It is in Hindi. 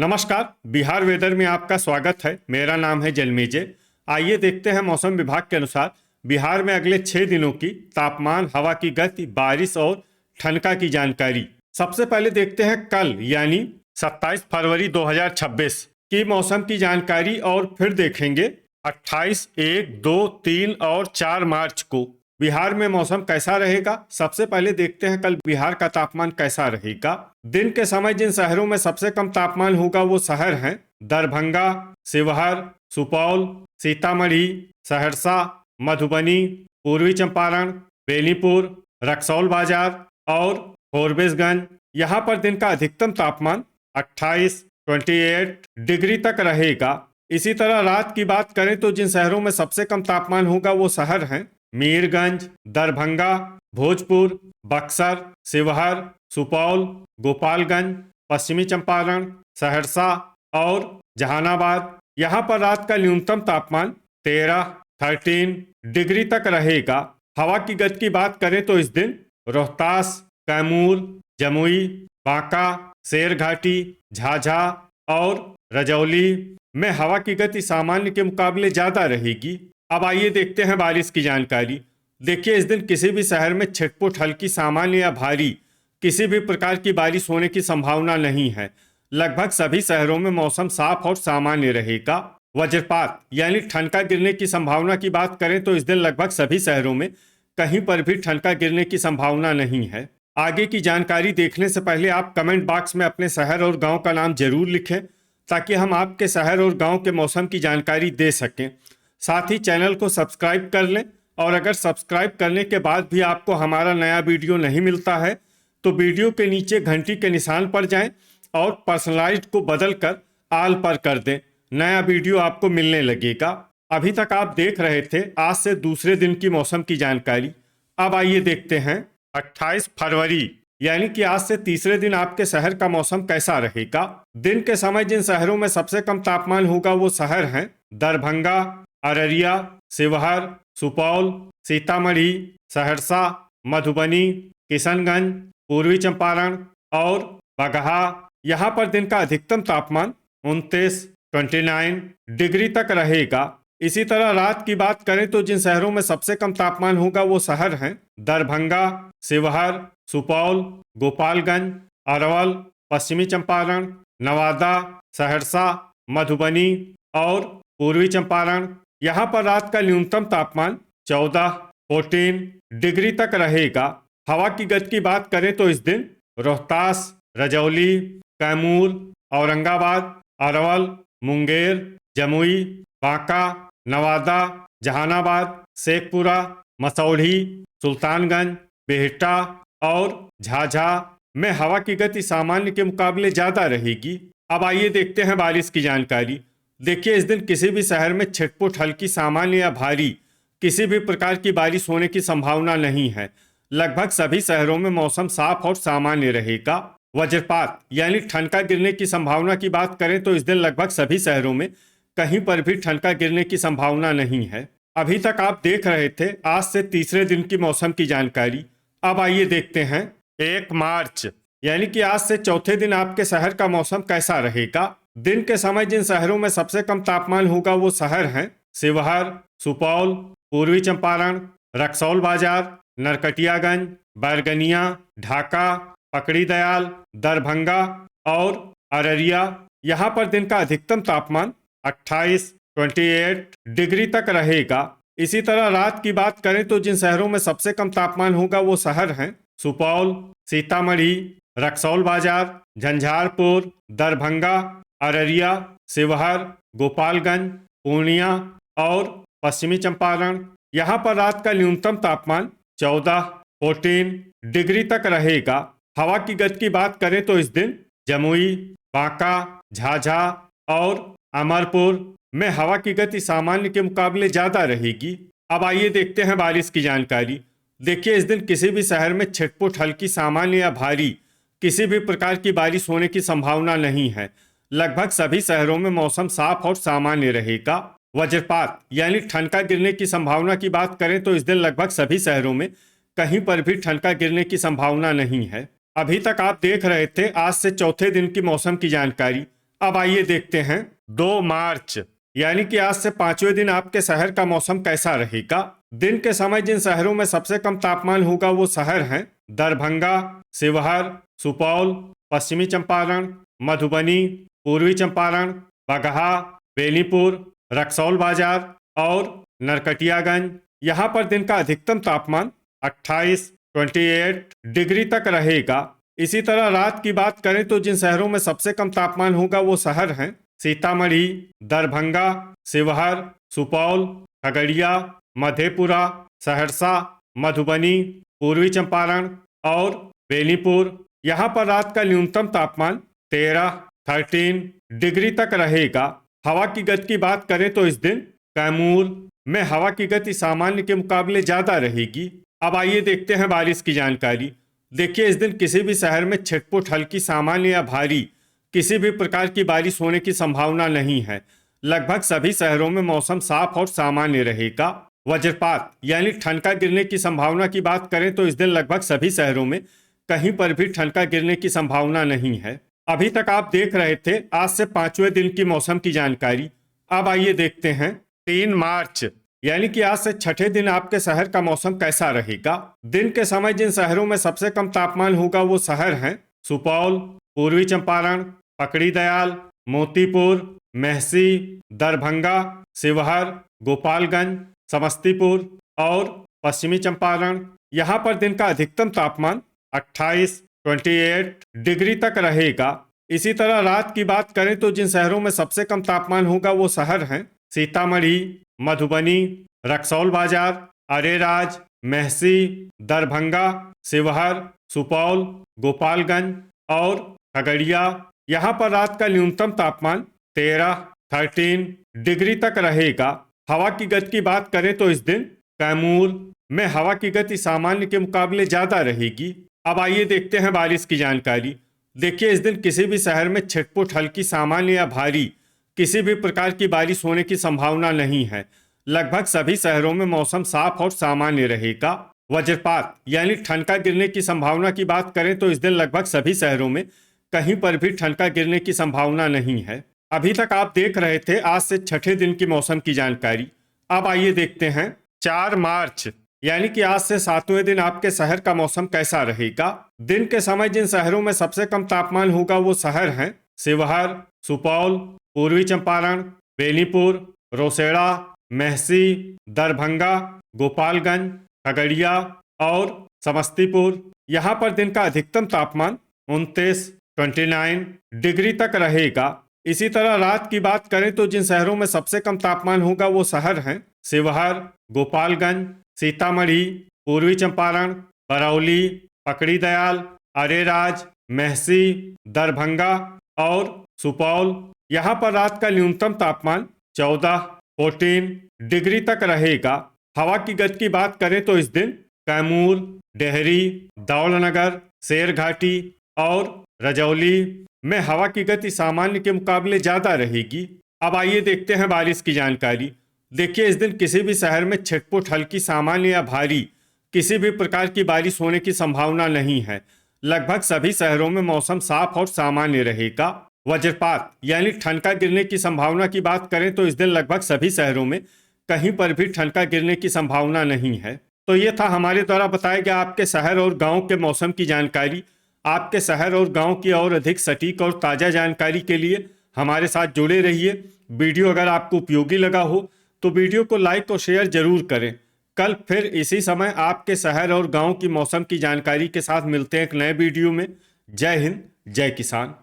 नमस्कार। बिहार वेदर में आपका स्वागत है। मेरा नाम है जन्मेजय। आइए देखते हैं मौसम विभाग के अनुसार बिहार में अगले 6 दिनों की तापमान, हवा की गति, बारिश और ठनका की जानकारी। सबसे पहले देखते हैं कल यानी 27 फरवरी 2026 की मौसम की जानकारी और फिर देखेंगे 28, 1, 2, 3 और 4 मार्च को बिहार में मौसम कैसा रहेगा। सबसे पहले देखते हैं कल बिहार का तापमान कैसा रहेगा। दिन के समय जिन शहरों में सबसे कम तापमान होगा वो शहर हैं दरभंगा, शिवहर, सुपौल, सीतामढ़ी, सहरसा, मधुबनी, पूर्वी चंपारण, बेनीपुर, रक्सौल बाजार और फॉरबिसगंज। यहाँ पर दिन का अधिकतम तापमान 28, 28 डिग्री तक रहेगा। इसी तरह रात की बात करें तो जिन शहरों में सबसे कम तापमान होगा वो शहर हैं मीरगंज, दरभंगा, भोजपुर, बक्सर, शिवहर, सुपौल, गोपालगंज, पश्चिमी चंपारण, सहरसा और जहानाबाद। यहाँ पर रात का न्यूनतम तापमान 13 डिग्री तक रहेगा। हवा की गति की बात करें तो इस दिन रोहतास, कैमूर, जमुई, बांका, शेरघाटी, झाझा और रजौली में हवा की गति सामान्य के मुकाबले ज्यादा रहेगी। अब आइए देखते हैं बारिश की जानकारी। देखिए, इस दिन किसी भी शहर में छिटपुट, हल्की, सामान्य या भारी किसी भी प्रकार की बारिश होने की संभावना नहीं है। लगभग सभी शहरों में मौसम साफ और सामान्य रहेगा। वज्रपात यानी ठनका गिरने की संभावना की बात करें तो इस दिन लगभग सभी शहरों में कहीं पर भी ठनका गिरने की संभावना नहीं है। आगे की जानकारी देखने से पहले आप कमेंट बॉक्स में अपने शहर और गांव का नाम जरूर लिखें ताकि हम आपके शहर और गांव के मौसम की जानकारी दे सकें। साथ ही चैनल को सब्सक्राइब कर लें और अगर सब्सक्राइब करने के बाद भी आपको हमारा नया वीडियो नहीं मिलता है तो वीडियो के नीचे घंटी के निशान पर जाएं और पर्सनलाइज्ड को बदलकर ऑल पर कर दें। नया वीडियो आपको मिलने लगेगा। अभी तक आप देख रहे थे आज से दूसरे दिन की मौसम की जानकारी। अब आइए देखते हैं 28 फरवरी यानी कि आज से तीसरे दिन आपके शहर का मौसम कैसा रहेगा। दिन के समय जिन शहरों में सबसे कम तापमान होगा वो शहर हैं दरभंगा, अररिया, शिवहर, सुपौल, सीतामढ़ी, सहरसा, मधुबनी, किशनगंज, पूर्वी चंपारण और बगहा। यहाँ पर दिन का अधिकतम तापमान 29 डिग्री तक रहेगा। इसी तरह रात की बात करें तो जिन शहरों में सबसे कम तापमान होगा वो शहर हैं दरभंगा, शिवहर, सुपौल, गोपालगंज, अरवल, पश्चिमी चंपारण, नवादा, सहरसा, मधुबनी और पूर्वी चंपारण। यहाँ पर रात का न्यूनतम तापमान 14 डिग्री तक रहेगा। हवा की गति की बात करें तो इस दिन रोहतास, रजौली, कैमूर, औरंगाबाद, अरवल, मुंगेर, जमुई, बांका, नवादा, जहानाबाद, शेखपुरा, मसौढ़ी, सुल्तानगंज, बिहटा और झाझा में हवा की गति सामान्य के मुकाबले ज्यादा रहेगी। अब आइए देखते हैं बारिश की जानकारी। देखिए, इस दिन किसी भी शहर में छिटपुट, हल्की, सामान्य या भारी किसी भी प्रकार की बारिश होने की संभावना नहीं है। लगभग सभी शहरों में मौसम साफ और सामान्य रहेगा। वज्रपात यानी ठनका गिरने की संभावना की बात करें तो इस दिन लगभग सभी शहरों में कहीं पर भी ठनका गिरने की संभावना नहीं है। अभी तक आप देख रहे थे आज से तीसरे दिन की मौसम की जानकारी। अब आइए देखते हैं 1 मार्च यानी कि आज से चौथे दिन आपके शहर का मौसम कैसा रहेगा। दिन के समय जिन शहरों में सबसे कम तापमान होगा वो शहर हैं शिवहर, सुपौल, पूर्वी चंपारण, रक्सौल बाजार, नरकटियागंज, बैरगनिया, ढाका, पकड़ी दयाल, दरभंगा और अररिया। यहाँ पर दिन का अधिकतम तापमान 28 डिग्री तक रहेगा। इसी तरह रात की बात करें तो जिन शहरों में सबसे कम तापमान होगा वो शहर हैं सुपौल, सीतामढ़ी, रक्सौल बाजार, झंझारपुर, दरभंगा, अररिया, शिवहर, गोपालगंज, पूर्णिया और पश्चिमी चंपारण। यहाँ पर रात का न्यूनतम तापमान 14 डिग्री तक रहेगा। हवा की गति की बात करें तो इस दिन जमुई, बांका, झाझा और अमरपुर में हवा की गति सामान्य के मुकाबले ज्यादा रहेगी। अब आइए देखते हैं बारिश की जानकारी। देखिए, इस दिन किसी भी शहर में छिटपुट, हल्की, सामान्य या भारी किसी भी प्रकार की बारिश होने की संभावना नहीं है। लगभग सभी शहरों में मौसम साफ और सामान्य रहेगा। वज्रपात यानी ठनका गिरने की संभावना की बात करें तो इस दिन लगभग सभी शहरों में कहीं पर भी ठनका गिरने की संभावना नहीं है। अभी तक आप देख रहे थे आज से चौथे दिन की मौसम की जानकारी। अब आइए देखते हैं 2 मार्च यानी कि आज से 5वें दिन आपके शहर का मौसम कैसा रहेगा। दिन के समय जिन शहरों में सबसे कम तापमान होगा वो शहर हैं दरभंगा, शिवहर, सुपौल, पश्चिमी चंपारण, मधुबनी, पूर्वी चंपारण, बगहा, बेनीपुर, रक्सौल बाजार और नरकटियागंज। यहाँ पर दिन का अधिकतम तापमान 28 डिग्री तक रहेगा। इसी तरह रात की बात करें तो जिन शहरों में सबसे कम तापमान होगा वो शहर हैं सीतामढ़ी, दरभंगा, शिवहर, सुपौल, खगड़िया, मधेपुरा, सहरसा, मधुबनी, पूर्वी चंपारण और बेनीपुर। यहाँ पर रात का न्यूनतम तापमान 13 डिग्री तक रहेगा। हवा की गति की बात करें तो इस दिन कैमूर में हवा की गति सामान्य के मुकाबले ज्यादा रहेगी। अब आइए देखते हैं बारिश की जानकारी। देखिए, इस दिन किसी भी शहर में छिटपुट हल्की सामान्य या भारी किसी भी प्रकार की बारिश होने की संभावना नहीं है। लगभग सभी शहरों में मौसम साफ और सामान्य रहेगा। वज्रपात यानी ठनका गिरने की संभावना की बात करें तो इस दिन लगभग सभी शहरों में कहीं पर भी ठनका गिरने की संभावना नहीं है। अभी तक आप देख रहे थे आज से 5वें दिन की मौसम की जानकारी। अब आइए देखते हैं 3 मार्च यानी कि आज से 6ठे दिन आपके शहर का मौसम कैसा रहेगा। दिन के समय जिन शहरों में सबसे कम तापमान होगा वो शहर हैं सुपौल, पूर्वी चंपारण, पकड़ी दयाल, मोतीपुर, मेहसी, दरभंगा, शिवहर, गोपालगंज, समस्तीपुर और पश्चिमी चंपारण। यहाँ पर दिन का अधिकतम तापमान 28 डिग्री तक रहेगा। इसी तरह रात की बात करें तो जिन शहरों में सबसे कम तापमान होगा वो शहर हैं सीतामढ़ी, मधुबनी, रक्सौल बाजार, अरेराज, मेहसी, दरभंगा, शिवहर, सुपौल, गोपालगंज और खगड़िया। यहाँ पर रात का न्यूनतम तापमान 13 डिग्री तक रहेगा। हवा की गति की बात करें तो इस दिन कैमूर में हवा की गति सामान्य के मुकाबले ज्यादा रहेगी। अब आइए देखते हैं बारिश की जानकारी। देखिए, इस दिन किसी भी शहर में छिटपुट हल्की सामान्य या भारी किसी भी प्रकार की बारिश होने की संभावना नहीं है। लगभग सभी शहरों में मौसम साफ और सामान्य रहेगा। वज्रपात यानी ठनका गिरने की संभावना की बात करें तो इस दिन लगभग सभी शहरों में कहीं पर भी ठनका गिरने की संभावना नहीं है। अभी तक आप देख रहे थे आज से 6ठे दिन की मौसम की जानकारी। अब आइए देखते हैं 4 मार्च यानी कि आज से 7वें दिन आपके शहर का मौसम कैसा रहेगा। दिन के समय जिन शहरों में सबसे कम तापमान होगा वो शहर हैं शिवहर, सुपौल, पूर्वी चंपारण, बेनीपुर, रोसड़ा, मेहसी, दरभंगा, गोपालगंज, खगड़िया और समस्तीपुर। यहाँ पर दिन का अधिकतम तापमान 29 डिग्री तक रहेगा। इसी तरह रात की बात करें तो जिन शहरों में सबसे कम तापमान होगा वो शहर हैं शिवहर, गोपालगंज, सीतामढ़ी, पूर्वी चंपारण, बरौली, पकड़ी दयाल, अरेराज, मेहसी, दरभंगा और सुपौल। यहाँ पर रात का न्यूनतम तापमान 14 डिग्री तक रहेगा। हवा की गति की बात करें तो इस दिन कैमूर, डेहरी, दौलनगर, शेरघाटी और रजौली में हवा की गति सामान्य के मुकाबले ज्यादा रहेगी। अब आइए देखते हैं बारिश की जानकारी। देखिए, इस दिन किसी भी शहर में छिटपुट हल्की सामान्य या भारी किसी भी प्रकार की बारिश होने की संभावना नहीं है। लगभग सभी शहरों में मौसम साफ और सामान्य रहेगा। वज्रपात यानी ठनका गिरने की संभावना की बात करें तो इस दिन लगभग सभी शहरों में कहीं पर भी ठनका गिरने की संभावना नहीं है। तो ये था हमारे द्वारा बताया गया आपके शहर और गांव के मौसम की जानकारी। आपके शहर और गांव की और अधिक सटीक और ताज़ा जानकारी के लिए हमारे साथ जुड़े रहिए। वीडियो अगर आपको उपयोगी लगा हो तो वीडियो को लाइक और शेयर जरूर करें। कल फिर इसी समय आपके शहर और गांव की मौसम की जानकारी के साथ मिलते हैं एक नए वीडियो में। जय हिंद, जय किसान।